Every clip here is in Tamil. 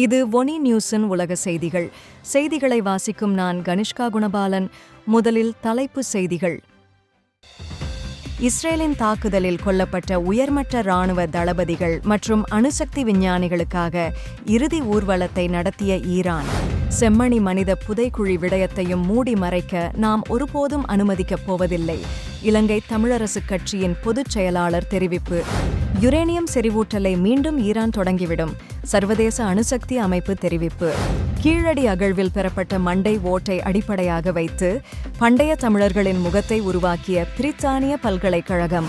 இது ஒனி நியூஸின் உலக செய்திகள். செய்திகளை வாசிக்கும் நான் கனிஷ்கா குணபாலன். முதலில் தலைப்புச் செய்திகள். இஸ்ரேலின் தாக்குதலில் கொல்லப்பட்ட உயர்மட்ட இராணுவ தளபதிகள் மற்றும் அணுசக்தி விஞ்ஞானிகளுக்காக இறுதி ஊர்வலத்தை நடத்திய ஈரான். செம்மணி மனித புதைக்குழி விடயத்தையும் மூடி மறைக்க நாம் ஒருபோதும் அனுமதிக்கப் போவதில்லை. இலங்கை தமிழரசுக் கட்சியின் பொதுச் செயலாளர் தெரிவிப்பு. யுரேனியம் செறிவூட்டலை மீண்டும் ஈரான் தொடங்கிவிடும். சர்வதேச அணுசக்தி அமைப்பு தெரிவிப்பு. கீழடி அகழ்வில் பெறப்பட்ட மண்டை ஓட்டை அடிப்படையாக வைத்து பண்டைய தமிழர்களின் முகத்தை உருவாக்கிய பிரித்தானிய பல்கலைக்கழகம்.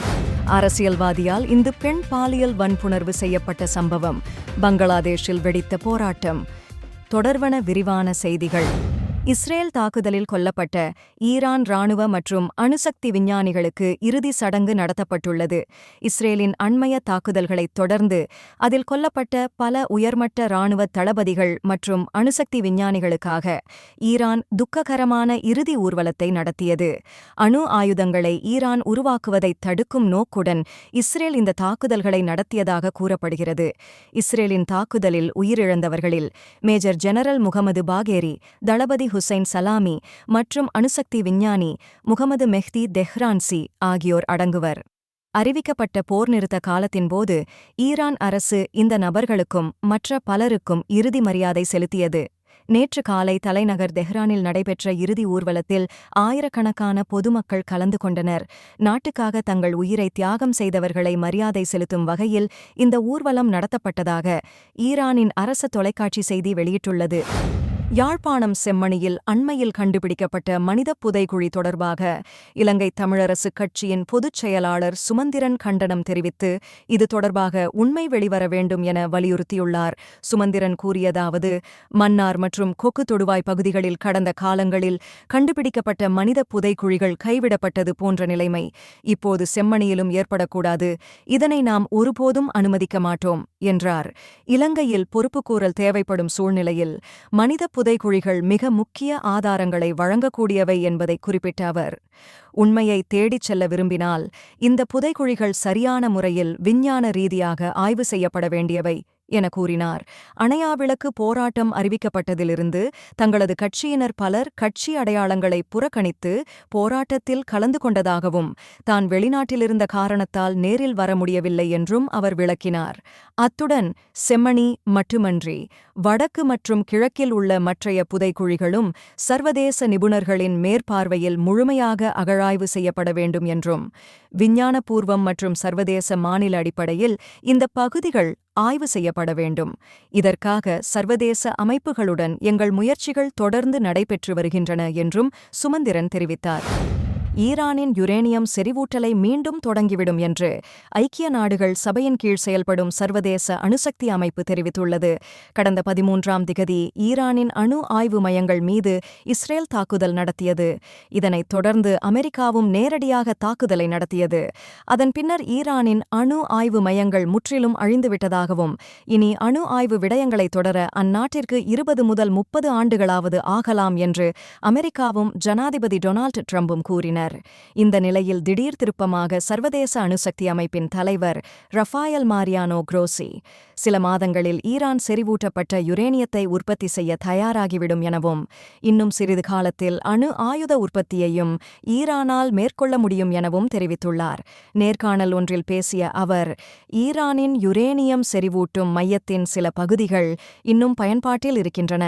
அரசியல்வாதியால் இந்து பெண் பாலியல் வன்புணர்வு செய்யப்பட்ட சம்பவம். பங்களாதேஷில் வெடித்த போராட்டம். தொடர்வன விரிவான செய்திகள். இஸ்ரேல் தாக்குதலில் கொல்லப்பட்ட ஈரான் இராணுவ மற்றும் அணுசக்தி விஞ்ஞானிகளுக்கு இறுதி சடங்கு நடத்தப்பட்டுள்ளது. இஸ்ரேலின் அண்மைய தாக்குதல்களைத் தொடர்ந்து அதில் கொல்லப்பட்ட பல உயர்மட்ட இராணுவ தளபதிகள் மற்றும் அணுசக்தி விஞ்ஞானிகளுக்காக ஈரான் துக்ககரமான இறுதி ஊர்வலத்தை நடத்தியது. அணு ஆயுதங்களை ஈரான் உருவாக்குவதை தடுக்கும் நோக்குடன் இஸ்ரேல் இந்த தாக்குதல்களை நடத்தியதாக கூறப்படுகிறது. இஸ்ரேலின் தாக்குதலில் உயிரிழந்தவர்களில் மேஜர் ஜெனரல் முகமது பாகேரி, தளபதி ஹுசைன் சலாமி மற்றும் அணுசக்தி விஞ்ஞானி முகமது மெஹ்தி தெஹ்ரான்சி ஆகியோர் அடங்குவர். அறிவிக்கப்பட்ட போர் நிறுத்த காலத்தின்போது ஈரான் அரசு இந்த நபர்களுக்கும் மற்ற பலருக்கும் இறுதி மரியாதை செலுத்தியது. நேற்று காலை தலைநகர் தெஹ்ரானில் நடைபெற்ற இறுதி ஊர்வலத்தில் ஆயிரக்கணக்கான பொதுமக்கள் கலந்து கொண்டனர். நாட்டுக்காக தங்கள் உயிரை தியாகம் செய்தவர்களை மரியாதை செலுத்தும் வகையில் இந்த ஊர்வலம் நடத்தப்பட்டதாக ஈரானின் அரச தொலைக்காட்சி செய்தி வெளியிட்டுள்ளது. யாழ்ப்பாணம் செம்மணியில் அண்மையில் கண்டுபிடிக்கப்பட்ட மனித புதைகுழி தொடர்பாக இலங்கை தமிழரசுக் கட்சியின் பொதுச் செயலாளர் சுமந்திரன் கண்டனம் தெரிவித்து இது தொடர்பாக உண்மை வெளிவர வேண்டும் என வலியுறுத்தியுள்ளார். சுமந்திரன் கூறியதாவது: மன்னார் மற்றும் கொக்கு தொடுவாய் பகுதிகளில் கடந்த காலங்களில் கண்டுபிடிக்கப்பட்ட மனித புதைக்குழிகள் கைவிடப்பட்டது போன்ற நிலைமை இப்போது செம்மணியிலும் ஏற்படக்கூடாது. இதனை நாம் ஒருபோதும் அனுமதிக்க மாட்டோம் என்றார். இலங்கையில் பொறுப்புக்கூறல் தேவைப்படும் சூழ்நிலையில் மனித புதைக்குழிகள் மிக முக்கிய ஆதாரங்களை வழங்கக்கூடியவை என்பதை குறிப்பிட்ட அவர், உண்மையை தேடிச் செல்ல விரும்பினால் இந்த புதைக்குழிகள் சரியான முறையில் விஞ்ஞான ரீதியாக ஆய்வு செய்யப்பட வேண்டியவை என கூறினார். அணையாவிளக்கு போராட்டம் அறிவிக்கப்பட்டதிலிருந்து தங்களது கட்சியினர் பலர் கட்சி அடையாளங்களை புறக்கணித்து போராட்டத்தில் கலந்து கொண்டதாகவும் தான் வெளிநாட்டிலிருந்த காரணத்தால் நேரில் வர முடியவில்லை என்றும் அவர் விளக்கினார். அத்துடன் செம்மணி மட்டுமன்றி வடக்கு மற்றும் கிழக்கில் உள்ள மற்றைய புதைக்குழிகளும் சர்வதேச நிபுணர்களின் மேற்பார்வையில் முழுமையாக அகழாய்வு செய்யப்பட வேண்டும் என்றும், விஞ்ஞானபூர்வம் மற்றும் சர்வதேச மாநில அடிப்படையில் இந்த பகுதிகள் ஆய்வு செய்யப்பட வேண்டும். இதற்காக சர்வதேச அமைப்புகளுடன் எங்கள் முயற்சிகள் தொடர்ந்து நடைபெற்று வருகின்றன என்றும் சுமந்திரன் தெரிவித்தார். ஈரானின் யுரேனியம் செறிவூட்டலை மீண்டும் தொடங்கிவிடும் என்று ஐக்கிய நாடுகள் சபையின் கீழ் செயல்படும் சர்வதேச அணுசக்தி அமைப்பு தெரிவித்துள்ளது. கடந்த 13ஆம் திகதி ஈரானின் அணு ஆய்வு மையங்கள் மீது இஸ்ரேல் தாக்குதல் நடத்தியது. இதனைத் தொடர்ந்து அமெரிக்காவும் நேரடியாக தாக்குதலை நடத்தியது. அதன் பின்னர் ஈரானின் அணு ஆய்வு மையங்கள் முற்றிலும் அழிந்துவிட்டதாகவும் இனி அணு ஆய்வு விடயங்களை தொடர அந்நாட்டிற்கு 20 முதல் 30 ஆண்டுகளாவது ஆகலாம் என்று அமெரிக்காவும் ஜனாதிபதி டொனால்ட் ட்ரம்பும் கூறினர். இந்த நிலையில் திடீர் திருப்பமாக சர்வதேச அணுசக்தி அமைப்பின் தலைவர் ரஃபாயல் மாரியானோ குரோசி சில மாதங்களில் ஈரான் செறிவூட்டப்பட்ட யுரேனியத்தை உற்பத்தி செய்ய தயாராகிவிடும் எனவும், இன்னும் சிறிது காலத்தில் அணு ஆயுத உற்பத்தியையும் ஈரானால் மேற்கொள்ள முடியும் எனவும் தெரிவித்துள்ளார். நேர்காணல் ஒன்றில் பேசிய அவர், ஈரானின் யுரேனியம் செறிவூட்டும் மையத்தின் சில பகுதிகள் இன்னும் பயன்பாட்டில் இருக்கின்றன.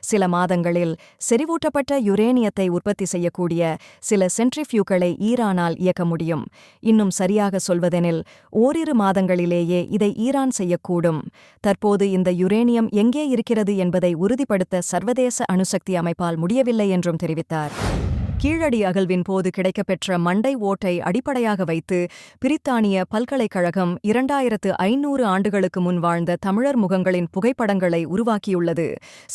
சில மாதங்களில் செறிவூட்டப்பட்ட யுரேனியத்தை உற்பத்தி செய்யக்கூடிய சில சென்ட்ரிஃபியூகளை ஈரானால் இயக்க முடியும். இன்னும் சரியாக சொல்வதெனில் ஓரிரு மாதங்களிலேயே இதை ஈரான் செய்யக்கூடும். தற்போது இந்த யுரேனியம் எங்கே இருக்கிறது என்பதை உறுதிப்படுத்த சர்வதேச அணுசக்தி அமைப்பால் முடியவில்லை என்றும் தெரிவித்தார். கீழடி அகழ்வின் போது கிடைக்கப்பெற்ற மண்டை ஓட்டை அடிப்படையாக வைத்து பிரித்தானிய பல்கலைக்கழகம் 2500 ஆண்டுகளுக்கு முன் வாழ்ந்த தமிழர் முகங்களின் புகைப்படங்களை உருவாக்கியுள்ளது.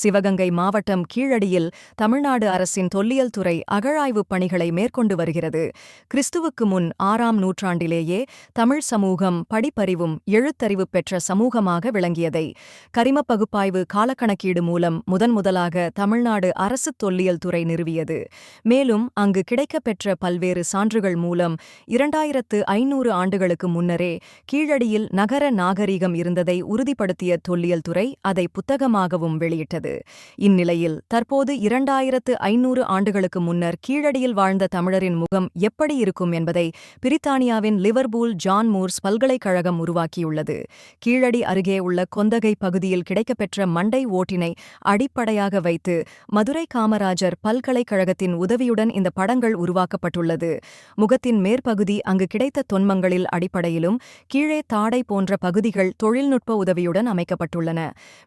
சிவகங்கை மாவட்டம் கீழடியில் தமிழ்நாடு அரசின் தொல்லியல் துறை அகழாய்வுப் பணிகளை மேற்கொண்டு வருகிறது. கிறிஸ்துவுக்கு முன் 6ஆம் நூற்றாண்டிலேயே தமிழ் சமூகம் படிப்பறிவும் எழுத்தறிவு பெற்ற சமூகமாக விளங்கியதை கரிமப் பகுப்பாய்வு காலக்கணக்கீடு மூலம் முதன்முதலாக தமிழ்நாடு அரசு தொல்லியல் துறை நிறுவியது. மேலும் மேலும் அங்கு கிடைக்கப்பெற்ற பல்வேறு சான்றுகள் மூலம் 2500 ஆண்டுகளுக்கு முன்னரே கீழடியில் நகர நாகரிகம் இருந்ததை உறுதிப்படுத்திய தொல்லியல் துறை அதை புத்தகமாகவும் வெளியிட்டது. இந்நிலையில் தற்போது 2500 ஆண்டுகளுக்கு முன்னர் கீழடியில் வாழ்ந்த தமிழரின் முகம் எப்படி இருக்கும் என்பதை பிரித்தானியாவின் லிவர்பூல் ஜான் மூர்ஸ் பல்கலைக்கழகம் உருவாக்கியுள்ளது. கீழடி அருகே உள்ள கொந்தகை பகுதியில் கிடைக்கப்பெற்ற மண்டை ஓட்டினை அடிப்படையாக வைத்து மதுரை காமராஜர் பல்கலைக்கழகத்தின் உதவியுடன் இந்த படங்கள் உருவாக்கப்பட்டுள்ளது. முகத்தின் மேற்பகுதி அங்கு கிடைத்த தொன்மங்களில் அடிப்படையிலும் கீழே தாடை போன்ற பகுதிகள் தொழில்நுட்ப உதவியுடன் அமைக்கப்பட்டுள்ளன.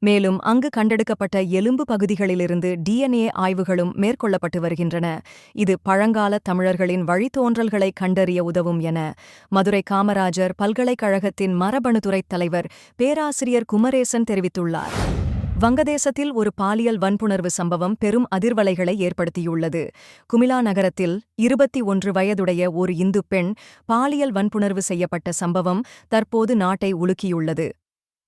மேலும் அங்கு கண்டெடுக்கப்பட்ட எலும்பு பகுதிகளிலிருந்து DNA ஆய்வுகளும் மேற்கொள்ளப்பட்டு வருகின்றன. இது பழங்கால தமிழர்களின் வழித்தோன்றல்களை கண்டறிய உதவும் என மதுரை காமராஜர் பல்கலைக்கழகத்தின் மரபணுத்துறை தலைவர் பேராசிரியர் குமரேசன் தெரிவித்துள்ளார். வங்கதேசத்தில் ஒரு பாலியல் வன்புணர்வு சம்பவம் பெரும் அதிர்வலைகளை ஏற்படுத்தியுள்ளது. குமிலா நகரத்தில் 21 வயதுடைய ஒரு இந்து பெண் பாலியல் வன்புணர்வு செய்யப்பட்ட சம்பவம் தற்போது நாட்டை உலுக்கியுள்ளது.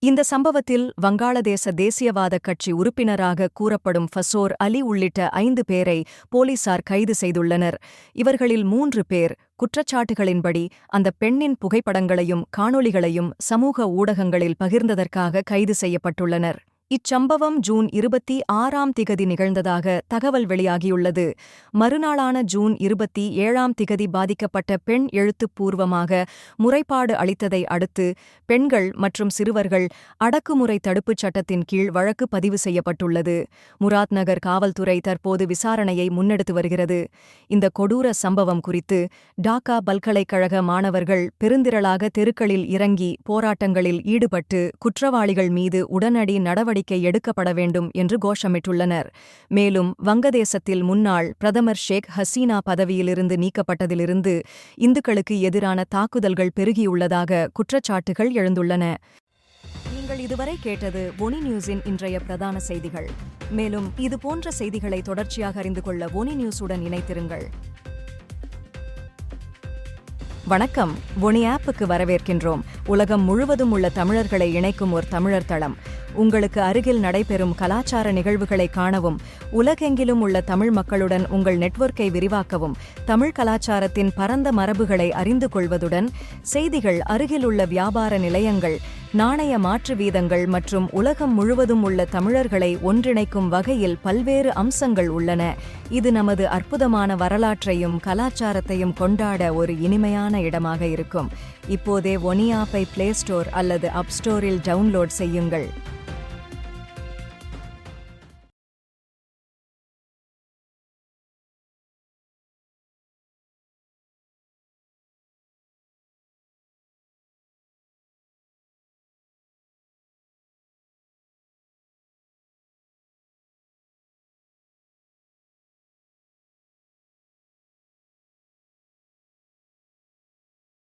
இந்த சம்பவத்தில் வங்காளதேச தேசியவாத கட்சி உறுப்பினராக கூறப்படும் ஃபசோர் அலி உள்ளிட்ட 5 பேரை போலீசார் கைது செய்துள்ளனர். இவர்களில் 3 பேர் குற்றச்சாட்டுகளின்படி அந்த பெண்ணின் புகைப்படங்களையும் காணொளிகளையும் சமூக ஊடகங்களில் பகிர்ந்ததற்காக கைது செய்யப்பட்டுள்ளனர். இச்சம்பவம் ஜூன் 26 நிகழ்ந்ததாக தகவல் வெளியாகியுள்ளது. மறுநாளான ஜூன் 27 பாதிக்கப்பட்ட பெண் எழுத்துப்பூர்வமாக முறைப்பாடு அளித்ததை அடுத்து பெண்கள் மற்றும் சிறுவர்கள் அடக்குமுறை தடுப்புச் சட்டத்தின் கீழ் வழக்கு பதிவு செய்யப்பட்டுள்ளது. முராத் நகர் காவல்துறை தற்போது விசாரணையை முன்னெடுத்து வருகிறது. இந்த கொடூர சம்பவம் குறித்து டாக்கா பல்கலைக்கழக மாணவர்கள் பெருந்திரளாக தெருக்களில் இறங்கி போராட்டங்களில் ஈடுபட்டு குற்றவாளிகள் மீது உடனடி நடவடிக்கை எடுக்கப்பட வேண்டும் என்று கோஷமிட்டுள்ளனர். மேலும் வங்கதேசத்தில் முன்னாள் பிரதமர் ஷேக் ஹசீனா பதவியிலிருந்து நீக்கப்பட்டதிலிருந்து இந்துக்களுக்கு எதிரான தாக்குதல்கள் பெருகியுள்ளதாக குற்றச்சாட்டுகள் எழுந்துள்ளன. நீங்கள் இதுவரை கேட்டது ஒனி நியூஸின் இன்றைய பிரதான செய்திகள். மேலும் இதுபோன்ற செய்திகளை தொடர்ச்சியாக அறிந்து கொள்ள ஒனி நியூஸுடன் இணைத்திருங்கள். வணக்கம். ஒனி ஆப்புக்கு வரவேற்கின்றோம். உலகம் முழுவதும் உள்ள தமிழர்களை இணைக்கும் ஒரு தமிழர் தளம். உங்களுக்கு அருகில் நடைபெறும் கலாச்சார நிகழ்வுகளை காணவும், உலகெங்கிலும் உள்ள தமிழ் மக்களுடன் உங்கள் நெட்வொர்க்கை விரிவாக்கவும், தமிழ் கலாச்சாரத்தின் பரந்த மரபுகளை அறிந்து கொள்வதுடன் செய்திகள், அருகிலுள்ள வியாபார நிலையங்கள், நாணய மாற்று வீதங்கள் மற்றும் உலகம் முழுவதும் உள்ள தமிழர்களை ஒன்றிணைக்கும் வகையில் பல்வேறு அம்சங்கள் உள்ளன. இது நமது அற்புதமான வரலாற்றையும் கலாச்சாரத்தையும் கொண்டாட ஒரு இனிமையான இடமாக இருக்கும். இப்போதே ஒனி ஆப்பை பிளே ஸ்டோர் அல்லது அப் ஸ்டோரில் டவுன்லோட் செய்யுங்கள்.